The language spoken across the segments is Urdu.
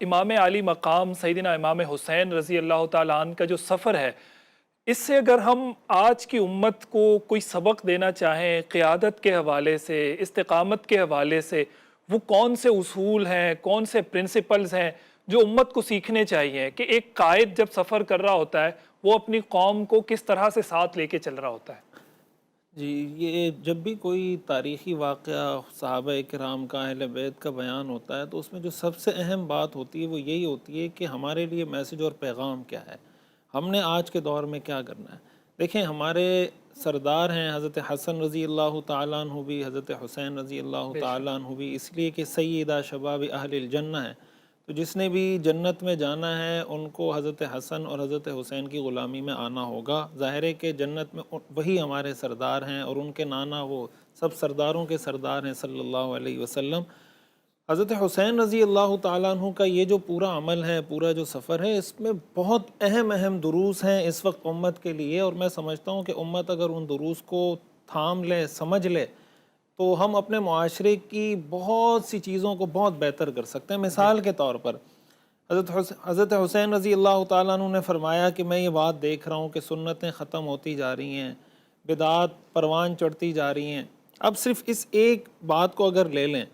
امام علی مقام سیدنا امام حسین رضی اللہ تعالیٰ عنہ کا جو سفر ہے، اس سے اگر ہم آج کی امت کو کوئی سبق دینا چاہیں قیادت کے حوالے سے، استقامت کے حوالے سے، وہ کون سے اصول ہیں، کون سے پرنسپلز ہیں جو امت کو سیکھنے چاہیے کہ ایک قائد جب سفر کر رہا ہوتا ہے وہ اپنی قوم کو کس طرح سے ساتھ لے کے چل رہا ہوتا ہے؟ جی، یہ جب بھی کوئی تاریخی واقعہ صحابہ کرام کا، اہل بیت کا بیان ہوتا ہے تو اس میں جو سب سے اہم بات ہوتی ہے وہ یہی ہوتی ہے کہ ہمارے لیے میسج اور پیغام کیا ہے، ہم نے آج کے دور میں کیا کرنا ہے۔ دیکھیں، ہمارے سردار ہیں حضرت حسن رضی اللہ تعالیٰ عنہ بھی، حضرت حسین رضی اللہ بے شک، تعالیٰ عنہ بھی، اس لیے کہ سیدہ شباب اہل الجنہ ہے، تو جس نے بھی جنت میں جانا ہے ان کو حضرت حسن اور حضرت حسین کی غلامی میں آنا ہوگا۔ ظاہر ہے کہ جنت میں وہی ہمارے سردار ہیں اور ان کے نانا وہ سب سرداروں کے سردار ہیں صلی اللہ علیہ وسلم۔ حضرت حسین رضی اللہ تعالیٰ عنہ کا یہ جو پورا عمل ہے، پورا جو سفر ہے، اس میں بہت اہم دروس ہیں اس وقت امت کے لیے، اور میں سمجھتا ہوں کہ امت اگر ان دروس کو تھام لے، سمجھ لے، تو ہم اپنے معاشرے کی بہت سی چیزوں کو بہت بہتر کر سکتے ہیں۔ مثال کے طور پر حضرت حسین رضی اللہ تعالیٰ عنہ نے فرمایا کہ میں یہ بات دیکھ رہا ہوں کہ سنتیں ختم ہوتی جا رہی ہیں، بدعات پروان چڑھتی جا رہی ہیں۔ اب صرف اس ایک بات کو اگر لے لیں،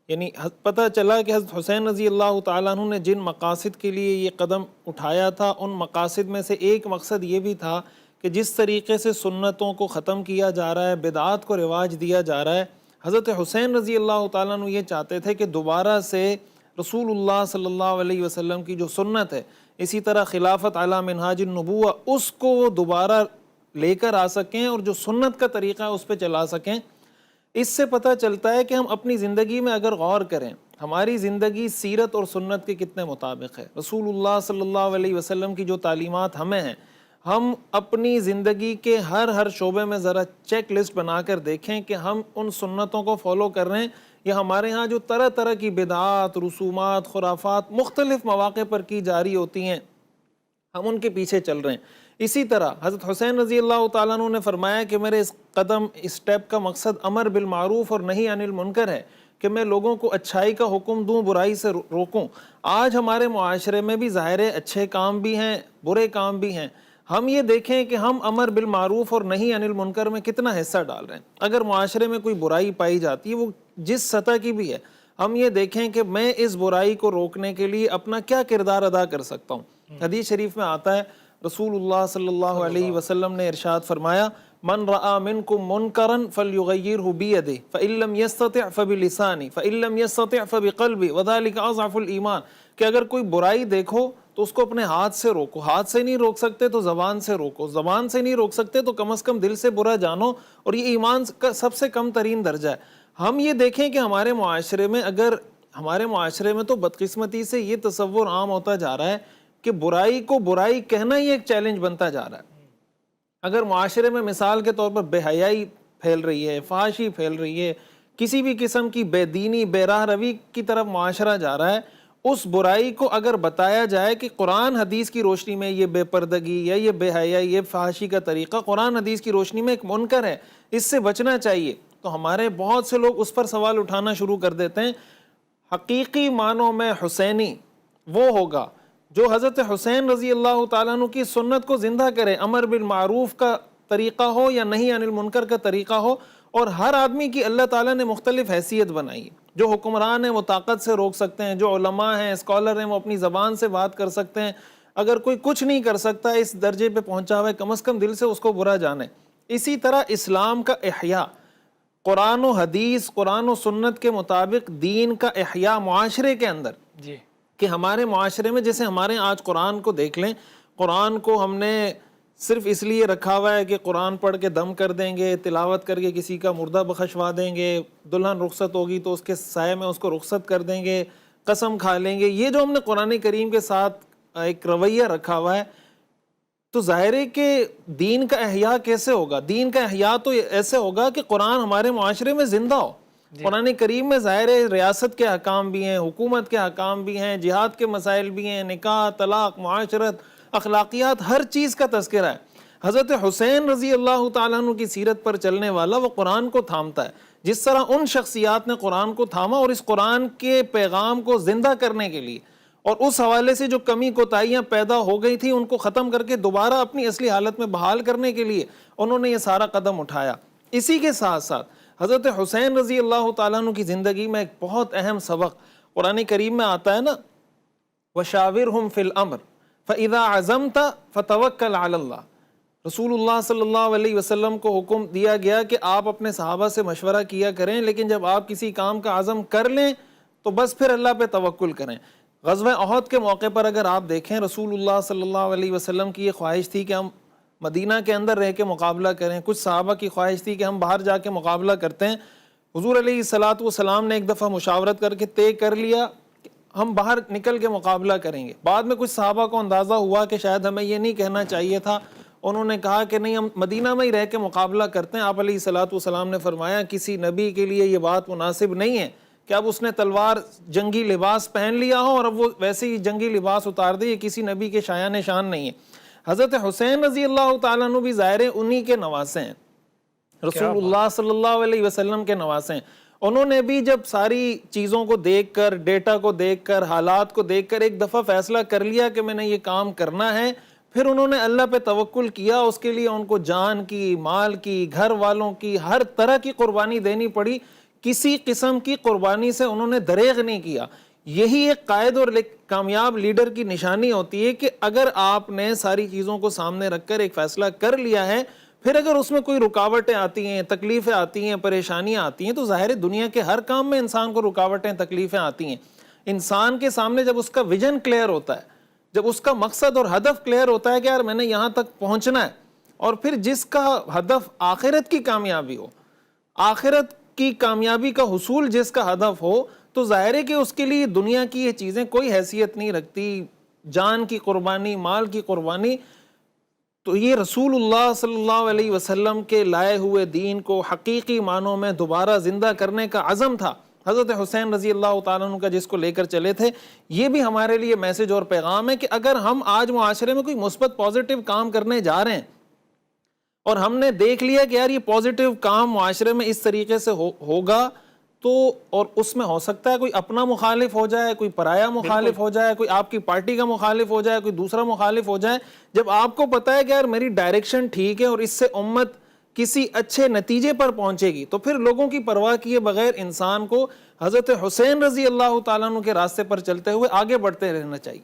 یعنی پتہ چلا کہ حضرت حسین رضی اللہ تعالیٰ عنہ نے جن مقاصد کے لیے یہ قدم اٹھایا تھا، ان مقاصد میں سے ایک مقصد یہ بھی تھا کہ جس طریقے سے سنتوں کو ختم کیا جا رہا ہے، بدعات کو رواج دیا جا رہا ہے، حضرت حسین رضی اللہ تعالیٰ عنہ یہ چاہتے تھے کہ دوبارہ سے رسول اللہ صلی اللہ علیہ وسلم کی جو سنت ہے، اسی طرح خلافت علی منہاج النبوہ، اس کو وہ دوبارہ لے کر آ سکیں اور جو سنت کا طریقہ ہے اس پہ چلا سکیں۔ اس سے پتہ چلتا ہے کہ ہم اپنی زندگی میں اگر غور کریں، ہماری زندگی سیرت اور سنت کے کتنے مطابق ہے۔ رسول اللہ صلی اللہ علیہ وسلم کی جو تعلیمات ہمیں ہیں، ہم اپنی زندگی کے ہر شعبے میں ذرا چیک لسٹ بنا کر دیکھیں کہ ہم ان سنتوں کو فالو کر رہے ہیں یا ہمارے ہاں جو طرح طرح کی بدعات، رسومات، خرافات مختلف مواقع پر کی جاری ہوتی ہیں، ہم ان کے پیچھے چل رہے ہیں۔ اسی طرح حضرت حسین رضی اللہ تعالیٰ عنہ نے فرمایا کہ میرے اس اسٹیپ کا مقصد امر بالمعروف اور نہی عن المنکر ہے، کہ میں لوگوں کو اچھائی کا حکم دوں، برائی سے روکوں۔ آج ہمارے معاشرے میں بھی ظاہر ہے اچھے کام بھی ہیں، برے کام بھی ہیں۔ ہم یہ دیکھیں کہ ہم امر بالمعروف اور نہی عن المنکر میں کتنا حصہ ڈال رہے ہیں۔ اگر معاشرے میں کوئی برائی پائی جاتی ہے، وہ جس سطح کی بھی ہے، ہم یہ دیکھیں کہ میں اس برائی کو روکنے کے لیے اپنا کیا کردار ادا کر سکتا ہوں۔ حدیث شریف میں آتا ہے، رسول اللہ صلی اللہ علیہ وسلم نے ارشاد فرمایا، من رأى منکم منکرا فلیغیرہ بیدہ فإن لم یستطع فبلسانہ فإن لم یستطع فبقلبہ وذلک اضعف الایمان، کہ اگر کوئی برائی دیکھو تو اس کو اپنے ہاتھ سے روکو، ہاتھ سے نہیں روک سکتے تو زبان سے روکو، زبان سے نہیں روک سکتے تو کم از کم دل سے برا جانو، اور یہ ایمان کا سب سے کم ترین درجہ ہے۔ ہم یہ دیکھیں کہ ہمارے معاشرے میں تو بدقسمتی سے یہ تصور عام ہوتا جا رہا ہے کہ برائی کو برائی کہنا ہی ایک چیلنج بنتا جا رہا ہے۔ اگر معاشرے میں مثال کے طور پر بے حیائی پھیل رہی ہے، فحاشی پھیل رہی ہے، کسی بھی قسم کی بے دینی، بے راہ روی کی طرف معاشرہ جا رہا ہے، اس برائی کو اگر بتایا جائے کہ قرآن حدیث کی روشنی میں یہ بے پردگی یا یہ بے حیائی، یہ فحاشی کا طریقہ قرآن حدیث کی روشنی میں ایک منکر ہے، اس سے بچنا چاہیے، تو ہمارے بہت سے لوگ اس پر سوال اٹھانا شروع کر دیتے ہیں۔ حقیقی معنوں میں حسینی وہ ہوگا جو حضرت حسین رضی اللہ تعالیٰ عنہ کی سنت کو زندہ کرے، امر بالمعروف کا طریقہ ہو یا نہی عن المنکر کا طریقہ ہو، اور ہر آدمی کی اللہ تعالیٰ نے مختلف حیثیت بنائی ہے۔ جو حکمران ہیں وہ طاقت سے روک سکتے ہیں، جو علماء ہیں، اسکالر ہیں، وہ اپنی زبان سے بات کر سکتے ہیں۔ اگر کوئی کچھ نہیں کر سکتا اس درجے پہ پہنچا ہوا ہے، کم از کم دل سے اس کو برا جانے۔ اسی طرح اسلام کا احیاء، قرآن و حدیث، قرآن و سنت کے مطابق دین کا احیاء معاشرے کے اندر، جی، کہ ہمارے معاشرے میں جیسے ہمارے آج قرآن کو دیکھ لیں، قرآن کو ہم نے صرف اس لیے رکھا ہوا ہے کہ قرآن پڑھ کے دم کر دیں گے، تلاوت کر کے کسی کا مردہ بخشوا دیں گے، دلہن رخصت ہوگی تو اس کے سائے میں اس کو رخصت کر دیں گے، قسم کھا لیں گے۔ یہ جو ہم نے قرآن کریم کے ساتھ ایک رویہ رکھا ہوا ہے، تو ظاہر ہے کہ دین کا احیاء کیسے ہوگا؟ دین کا احیاء تو ایسے ہوگا کہ قرآن ہمارے معاشرے میں زندہ ہو۔ قرآن کریم میں ظاہر ہے ریاست کے احکام بھی ہیں، حکومت کے احکام بھی ہیں، جہاد کے مسائل بھی ہیں، نکاح، طلاق، معاشرت، اخلاقیات، ہر چیز کا تذکرہ ہے۔ حضرت حسین رضی اللہ تعالیٰ عنہ کی سیرت پر چلنے والا وہ قرآن کو تھامتا ہے، جس طرح ان شخصیات نے قرآن کو تھاما اور اس قرآن کے پیغام کو زندہ کرنے کے لیے اور اس حوالے سے جو کمی کوتاہیاں پیدا ہو گئی تھیں ان کو ختم کر کے دوبارہ اپنی اصلی حالت میں بحال کرنے کے لیے انہوں نے یہ سارا قدم اٹھایا۔ اسی کے ساتھ ساتھ حضرت حسین رضی اللہ تعالیٰ عنہ کی زندگی میں ایک بہت اہم سبق قرآن کریم میں آتا ہے نا، وَشَاوِرْهُمْ فِي الْأَمْرِ فَإِذَا عَزَمْتَ فَتَوَكَّلْ عَلَى اللَّهِ۔ رسول اللہ صلی اللہ علیہ وسلم کو حکم دیا گیا کہ آپ اپنے صحابہ سے مشورہ کیا کریں، لیکن جب آپ کسی کام کا عزم کر لیں تو بس پھر اللہ پہ توکل کریں۔ غزوہ احد کے موقع پر اگر آپ دیکھیں، رسول اللہ صلی اللہ علیہ وسلم کی یہ خواہش تھی کہ ہم مدینہ کے اندر رہ کے مقابلہ کریں، کچھ صحابہ کی خواہش تھی کہ ہم باہر جا کے مقابلہ کرتے ہیں۔ حضور علیہ الصلوۃ والسلام نے ایک دفعہ مشاورت کر کے طے کر لیا کہ ہم باہر نکل کے مقابلہ کریں گے۔ بعد میں کچھ صحابہ کو اندازہ ہوا کہ شاید ہمیں یہ نہیں کہنا چاہیے تھا، انہوں نے کہا کہ نہیں، ہم مدینہ میں ہی رہ کے مقابلہ کرتے ہیں۔ آپ علیہ الصلوۃ والسلام نے فرمایا کسی نبی کے لیے یہ بات مناسب نہیں ہے کہ اب اس نے تلوار جنگی لباس پہن لیا ہو اور اب وہ ویسے ہی جنگی لباس اتار دے، یہ کسی نبی کے شایان شان نہیں ہے۔ حضرت حسین رضی اللہ تعالیٰ عنہ بھی ظاہر انہی کے نواسے ہیں، رسول اللہ صلی اللہ علیہ وسلم کے نواسے ہیں۔ انہوں نے بھی جب ساری چیزوں کو دیکھ کر، ڈیٹا کو دیکھ کر، حالات کو دیکھ کر ایک دفعہ فیصلہ کر لیا کہ میں نے یہ کام کرنا ہے، پھر انہوں نے اللہ پہ توکل کیا۔ اس کے لیے ان کو جان کی، مال کی، گھر والوں کی، ہر طرح کی قربانی دینی پڑی، کسی قسم کی قربانی سے انہوں نے دریغ نہیں کیا۔ یہی ایک قائد اور کامیاب لیڈر کی نشانی ہوتی ہے کہ اگر آپ نے ساری چیزوں کو سامنے رکھ کر ایک فیصلہ کر لیا ہے، پھر اگر اس میں کوئی رکاوٹیں آتی ہیں، تکلیفیں آتی ہیں، پریشانیاں آتی ہیں، تو ظاہر ہے دنیا کے ہر کام میں انسان کو رکاوٹیں، تکلیفیں آتی ہیں۔ انسان کے سامنے جب اس کا ویژن کلیئر ہوتا ہے، جب اس کا مقصد اور ہدف کلیئر ہوتا ہے کہ یار میں نے یہاں تک پہنچنا ہے، اور پھر جس کا ہدف آخرت کی کامیابی ہو، آخرت کی کامیابی کا حصول جس کا ہدف ہو، تو ظاہر ہے کہ اس کے لیے دنیا کی یہ چیزیں کوئی حیثیت نہیں رکھتی، جان کی قربانی، مال کی قربانی۔ تو یہ رسول اللہ صلی اللہ علیہ وسلم کے لائے ہوئے دین کو حقیقی معنوں میں دوبارہ زندہ کرنے کا عزم تھا حضرت حسین رضی اللہ تعالیٰ عنہ کا، جس کو لے کر چلے تھے۔ یہ بھی ہمارے لیے میسج اور پیغام ہے کہ اگر ہم آج معاشرے میں کوئی مثبت پازیٹیو کام کرنے جا رہے ہیں اور ہم نے دیکھ لیا کہ یار یہ پازیٹیو کام معاشرے میں اس طریقے سے ہوگا، تو اور اس میں ہو سکتا ہے کوئی اپنا مخالف ہو جائے، کوئی پرایا مخالف ہو جائے، کوئی آپ کی پارٹی کا مخالف ہو جائے، کوئی دوسرا مخالف ہو جائے، جب آپ کو پتا ہے کہ یار میری ڈائریکشن ٹھیک ہے اور اس سے امت کسی اچھے نتیجے پر پہنچے گی، تو پھر لوگوں کی پرواہ کیے بغیر انسان کو حضرت حسین رضی اللہ تعالیٰ عنہ کے راستے پر چلتے ہوئے آگے بڑھتے رہنا چاہیے۔